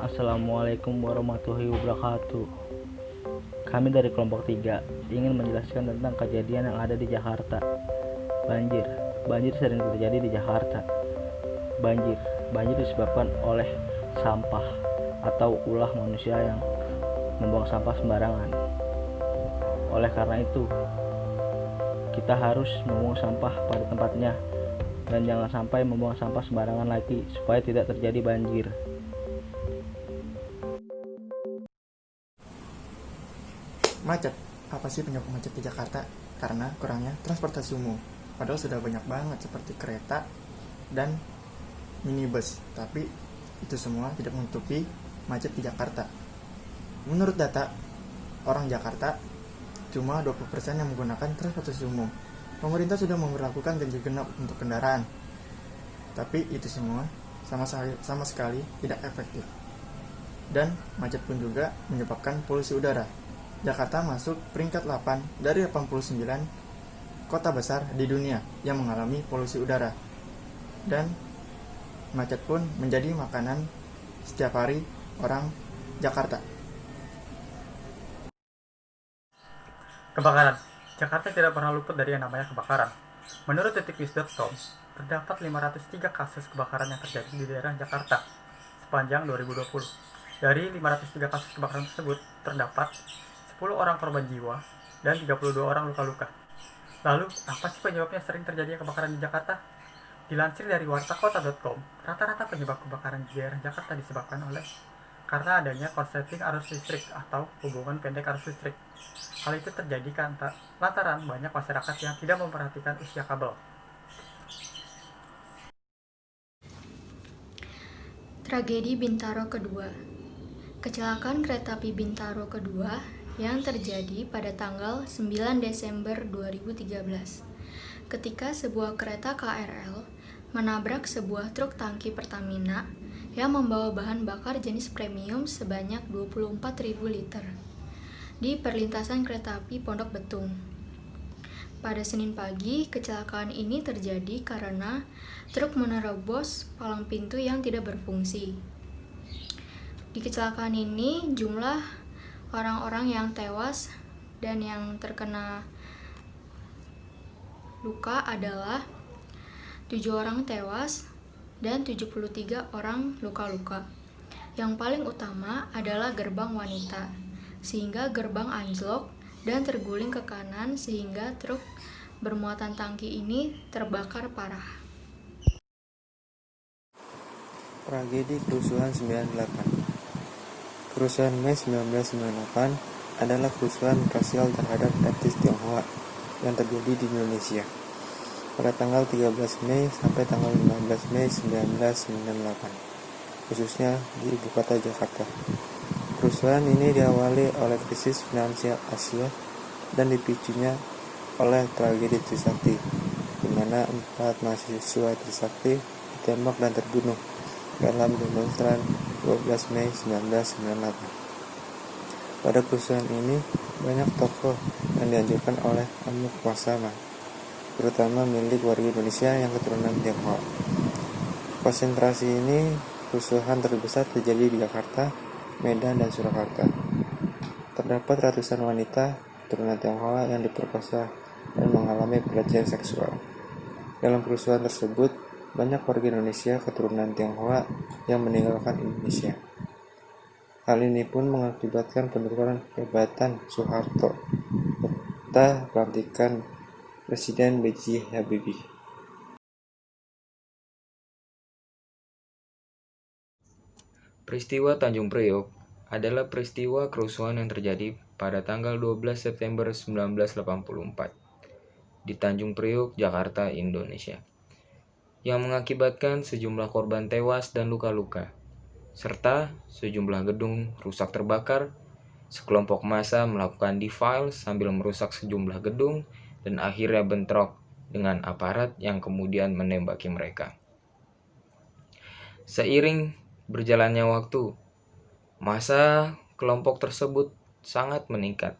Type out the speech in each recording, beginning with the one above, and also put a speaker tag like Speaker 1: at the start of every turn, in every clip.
Speaker 1: Assalamualaikum warahmatullahi wabarakatuh. Kami dari kelompok 3 ingin menjelaskan tentang kejadian yang ada di Jakarta. Banjir. Banjir sering terjadi di Jakarta. Banjir disebabkan oleh sampah atau ulah manusia yang membuang sampah sembarangan. Oleh karena itu, kita harus membuang sampah pada tempatnya dan jangan sampai membuang sampah sembarangan lagi supaya tidak terjadi banjir.
Speaker 2: Macet. Apa sih penyebab macet di Jakarta? Karena kurangnya transportasi umum. Padahal sudah banyak banget seperti kereta dan minibus. Tapi itu semua tidak menutupi macet di Jakarta. Menurut data orang Jakarta, cuma 20% yang menggunakan transportasi umum. Pemerintah sudah memberlakukan ganjil genap untuk kendaraan. Tapi itu semua sama sekali tidak efektif. Dan macet pun juga menyebabkan polusi udara. Jakarta masuk peringkat 8 dari 89 kota besar di dunia yang mengalami polusi udara. Dan macet pun menjadi makanan setiap hari orang Jakarta.
Speaker 3: Kebakaran. Jakarta tidak pernah luput dari yang namanya kebakaran. Menurut detiknews.com, terdapat 503 kasus kebakaran yang terjadi di daerah Jakarta sepanjang 2020. Dari 503 kasus kebakaran tersebut, terdapat 10 orang korban jiwa dan 32 orang luka-luka. Lalu, apa sih penyebabnya sering terjadinya kebakaran di Jakarta? Dilansir dari wartakota.com, rata-rata penyebab kebakaran di daerah Jakarta disebabkan karena adanya korsleting arus listrik atau hubungan pendek arus listrik. Hal itu terjadi lantaran banyak masyarakat yang tidak memperhatikan usia kabel.
Speaker 4: Tragedi Bintaro kedua. Kecelakaan kereta api Bintaro kedua yang terjadi pada tanggal 9 Desember 2013 ketika sebuah kereta KRL menabrak sebuah truk tangki Pertamina yang membawa bahan bakar jenis premium sebanyak 24.000 liter di perlintasan kereta api Pondok Betung. Pada Senin pagi, kecelakaan ini terjadi karena truk menerobos palang pintu yang tidak berfungsi. Di kecelakaan ini, jumlah orang-orang yang tewas dan yang terkena luka adalah 7 orang tewas dan 73 orang luka-luka. Yang paling utama adalah gerbang wanita, sehingga gerbang anjlok dan terguling ke kanan sehingga truk bermuatan tangki ini terbakar parah.
Speaker 2: Tragedi kerusuhan 98. Kerusuhan Mei 1998 adalah kerusuhan rasial terhadap etnis Tionghoa yang terjadi di Indonesia pada tanggal 13 Mei sampai tanggal 15 Mei 1998, khususnya di ibu kota Jakarta. Kerusuhan ini diawali oleh krisis finansial Asia dan dipicunya oleh tragedi Trisakti, di mana 4 mahasiswa Trisakti ditembak dan terbunuh dalam demonstran 12 Mei 1998. Pada kerusuhan ini, banyak tokoh yang dianjurkan oleh Amuk Wasama, terutama milik warga Indonesia yang keturunan Tionghoa. Konsentrasi ini, kerusuhan terbesar terjadi di Jakarta, Medan, dan Surakarta. Terdapat ratusan wanita keturunan Tionghoa yang diperkosa dan mengalami pelecehan seksual. Dalam kerusuhan tersebut, banyak warga Indonesia keturunan Tionghoa yang meninggalkan Indonesia. Hal ini pun mengakibatkan penurunan jabatan Soeharto serta pelantikan Presiden B.J. Habibie.
Speaker 5: Peristiwa Tanjung Priok adalah peristiwa kerusuhan yang terjadi pada tanggal 12 September 1984 di Tanjung Priok, Jakarta, Indonesia, yang mengakibatkan sejumlah korban tewas dan luka-luka, serta sejumlah gedung rusak terbakar. Sekelompok massa melakukan defile sambil merusak sejumlah gedung dan akhirnya bentrok dengan aparat yang kemudian menembaki mereka. Seiring berjalannya waktu, massa kelompok tersebut sangat meningkat,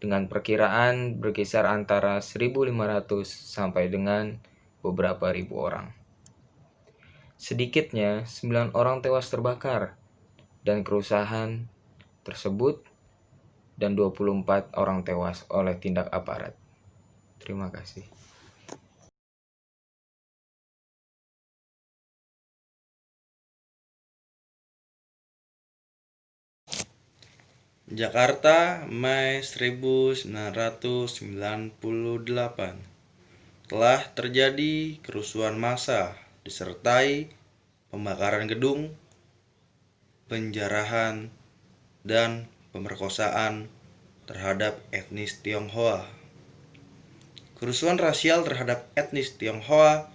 Speaker 5: dengan perkiraan berkisar antara 1.500 sampai dengan beberapa ribu orang. Sedikitnya 9 orang tewas terbakar dan kerusakan tersebut dan 24 orang tewas oleh tindak aparat. Terima kasih.
Speaker 6: Jakarta, Mei 1998. Telah terjadi kerusuhan massa disertai pembakaran gedung, penjarahan, dan pemerkosaan terhadap etnis Tionghoa. Kerusuhan rasial terhadap etnis Tionghoa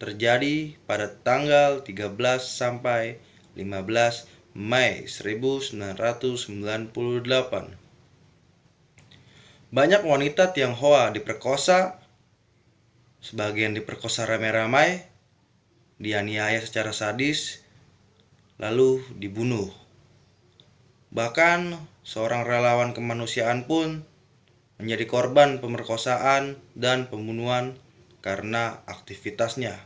Speaker 6: terjadi pada tanggal 13 sampai 15 Mei 1998. Banyak wanita Tionghoa diperkosa, sebagian diperkosa ramai-ramai, dianiaya secara sadis, lalu dibunuh. Bahkan seorang relawan kemanusiaan pun menjadi korban pemerkosaan dan pembunuhan karena aktivitasnya.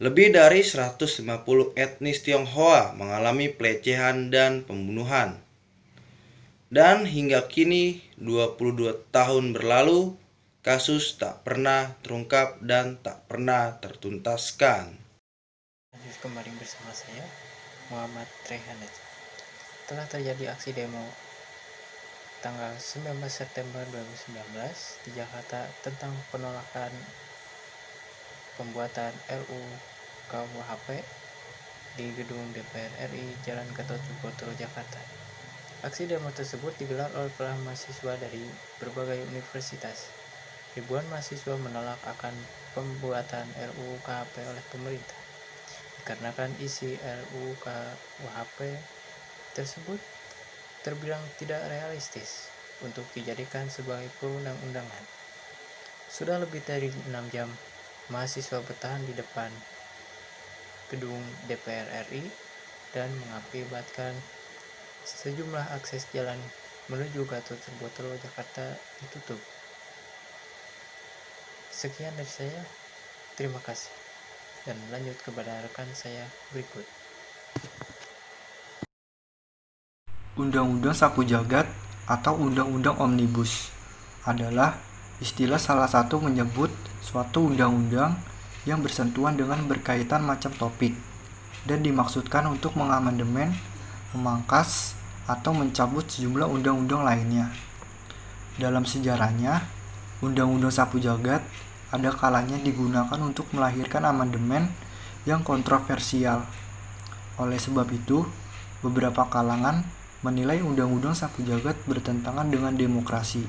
Speaker 6: Lebih dari 150 etnis Tionghoa mengalami pelecehan dan pembunuhan. Dan hingga kini 22 tahun berlalu, kasus tak pernah terungkap dan tak pernah tertuntaskan.
Speaker 7: Lanjut kembali bersama saya, Muhammad Rehanat. Telah terjadi aksi demo tanggal 19 September 2019 di Jakarta tentang penolakan pembuatan RUU KUHP di gedung DPR RI Jalan Gatot Subroto, Jakarta. Aksi demo tersebut digelar oleh para mahasiswa dari berbagai universitas. Ribuan mahasiswa menolak akan pembuatan RUU KUHP oleh pemerintah, dikarenakan isi RUU KUHP tersebut terbilang tidak realistis untuk dijadikan sebagai perundang-undangan. Sudah lebih dari 6 jam mahasiswa bertahan di depan gedung DPR RI dan mengakibatkan sejumlah akses jalan menuju Gatot Subroto, Jakarta ditutup. Sekian dari saya, terima kasih, dan lanjut kepada rekan saya berikut.
Speaker 2: Undang-Undang Sapu Jagat atau Undang-Undang Omnibus adalah istilah salah satu menyebut suatu undang-undang yang bersentuhan dengan berkaitan macam topik dan dimaksudkan untuk mengamandemen, memangkas, atau mencabut sejumlah undang-undang lainnya. Dalam sejarahnya, Undang-Undang Sapu Jagat ada kalanya digunakan untuk melahirkan amandemen yang kontroversial. Oleh sebab itu, beberapa kalangan menilai Undang-Undang Sapu Jagat bertentangan dengan demokrasi.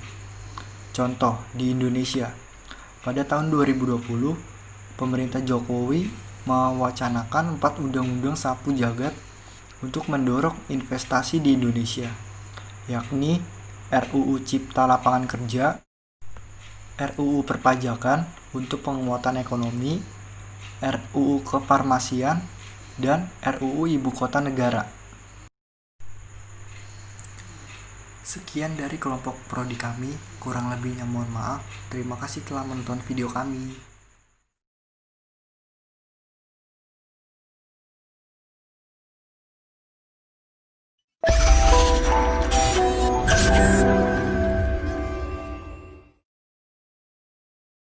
Speaker 2: Contoh, di Indonesia, pada tahun 2020, pemerintah Jokowi mewacanakan 4 undang-undang sapu jagat untuk mendorong investasi di Indonesia, yakni RUU Cipta Lapangan Kerja, RUU Perpajakan untuk penguatan ekonomi, RUU Kefarmasian, dan RUU Ibu Kota Negara. Sekian dari kelompok prodi kami, kurang lebihnya mohon maaf. Terima kasih telah menonton video kami.